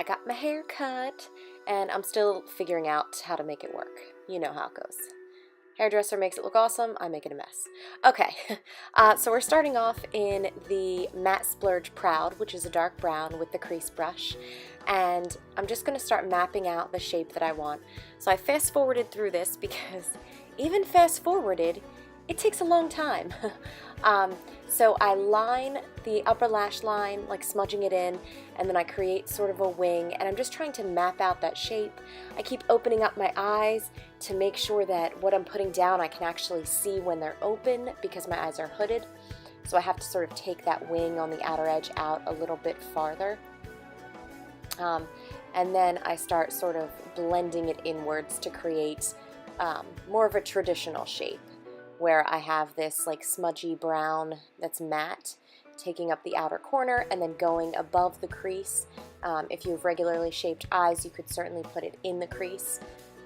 got my hair cut, and I'm still figuring out how to make it work. You know how it goes. Hairdresser makes it look awesome, I make it a mess. Okay, so we're starting off in the Matte Splurge Proud, which is a dark brown with the Crease Brush, and I'm just going to start mapping out the shape that I want. So I fast forwarded through this because even fast forwarded, it takes a long time. So I line the upper lash line, like smudging it in, and then I create sort of a wing, and I'm just trying to map out that shape. I keep opening up my eyes to make sure that what I'm putting down I can actually see when they're open because my eyes are hooded. So I have to sort of take that wing on the outer edge out a little bit farther. And then I start sort of blending it inwards to create more of a traditional shape, where I have this like smudgy brown that's matte taking up the outer corner and then going above the crease. If you have regularly shaped eyes, you could certainly put it in the crease,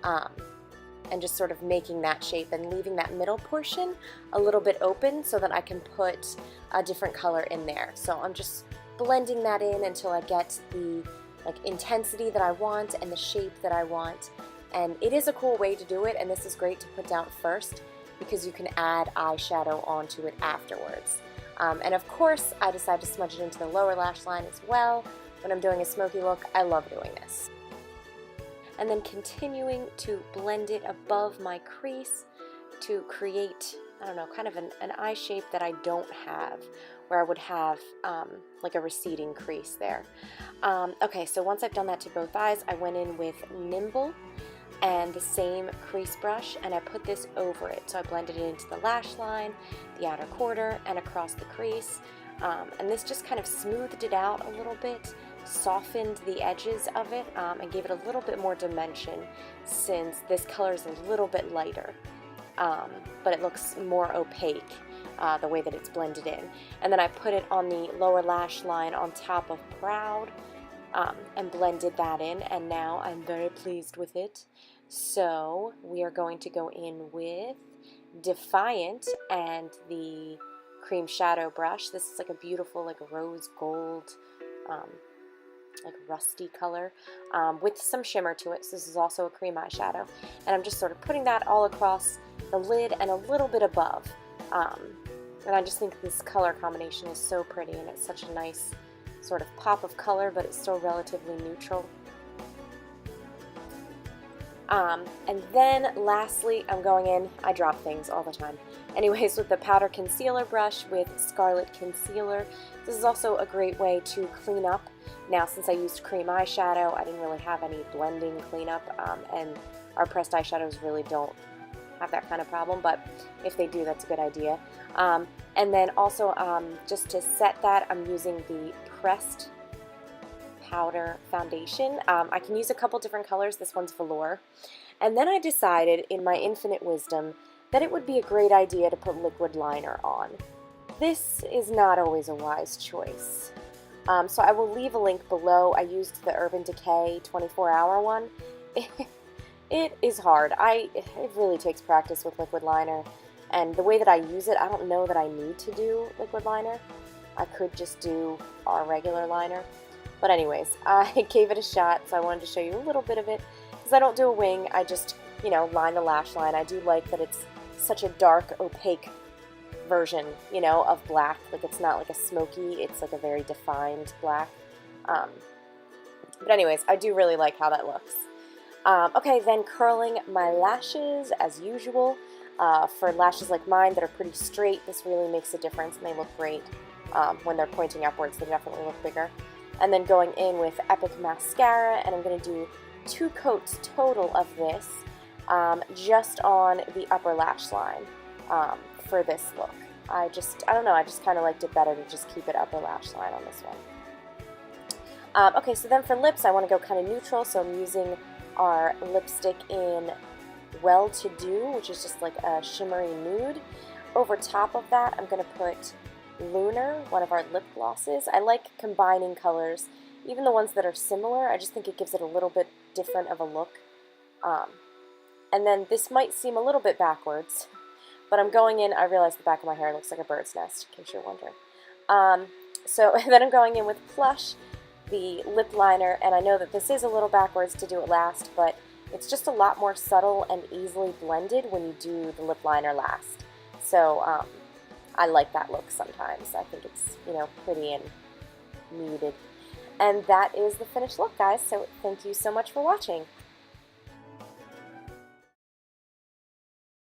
and just sort of making that shape and leaving that middle portion a little bit open so that I can put a different color in there. So I'm just blending that in until I get the like intensity that I want and the shape that I want. And it is a cool way to do it, and this is great to put down first, because you can add eyeshadow onto it afterwards. And of course, I decide to smudge it into the lower lash line as well. When I'm doing a smoky look, I love doing this. And then continuing to blend it above my crease to create, I don't know, kind of an eye shape that I don't have, where I would have like a receding crease there. Okay, so once I've done that to both eyes, I went in with Nimble and the same crease brush, and I put this over it. So I blended it into the lash line, the outer quarter, and across the crease. And this just kind of smoothed it out a little bit, softened the edges of it, and gave it a little bit more dimension, since this color is a little bit lighter, but it looks more opaque the way that it's blended in. And then I put it on the lower lash line on top of Proud, and blended that in, and now I'm very pleased with it. So we are going to go in with Defiant and the cream shadow brush. This is like a beautiful like rose gold, like rusty color, with some shimmer to it. So this is also a cream eyeshadow, and I'm just sort of putting that all across the lid and a little bit above. And I just think this color combination is so pretty, and it's such a nice sort of pop of color, but it's still relatively neutral. And then lastly, I'm going in, I drop things all the time. Anyways, with the powder concealer brush with Scarlet concealer. This is also a great way to clean up. Now, since I used cream eyeshadow, I didn't really have any blending cleanup, and our pressed eyeshadows really don't have that kind of problem, but if they do, that's a good idea. And then also, just to set that, I'm using the pressed powder foundation. I can use a couple different colors. This one's Velour. And then I decided, in my infinite wisdom, that it would be a great idea to put liquid liner on. This is not always a wise choice. So I will leave a link below. I used the Urban Decay 24-hour one. It is hard. It really takes practice with liquid liner. And the way that I use it, I don't know that I need to do liquid liner. I could just do our regular liner. But anyways, I gave it a shot, so I wanted to show you a little bit of it. Because I don't do a wing, I just, you know, line the lash line. I do like that it's such a dark, opaque version, you know, of black. Like, it's not like a smoky, it's like a very defined black. But anyways, I do really like how that looks. Okay, then curling my lashes as usual. For lashes like mine that are pretty straight, this really makes a difference, and they look great. When they're pointing upwards, they definitely look bigger. And then going in with Epic Mascara, and I'm going to do 2 coats total of this, just on the upper lash line for this look. I don't know, I just kind of liked it better to just keep it upper lash line on this one. Okay, so then for lips, I want to go kind of neutral, so I'm using our lipstick in Well To Do, which is just like a shimmery nude. Over top of that, I'm going to put Lunar, one of our lip glosses. I like combining colors, even the ones that are similar. I just think it gives it a little bit different of a look. And then this might seem a little bit backwards, but I'm going in, I realize the back of my hair looks like a bird's nest, in case you're wondering. So then I'm going in with Plush the lip liner, and I know that this is a little backwards to do it last, but it's just a lot more subtle and easily blended when you do the lip liner last. So I like that look sometimes. I think it's, you know, pretty and muted. And that is the finished look, guys, so thank you so much for watching.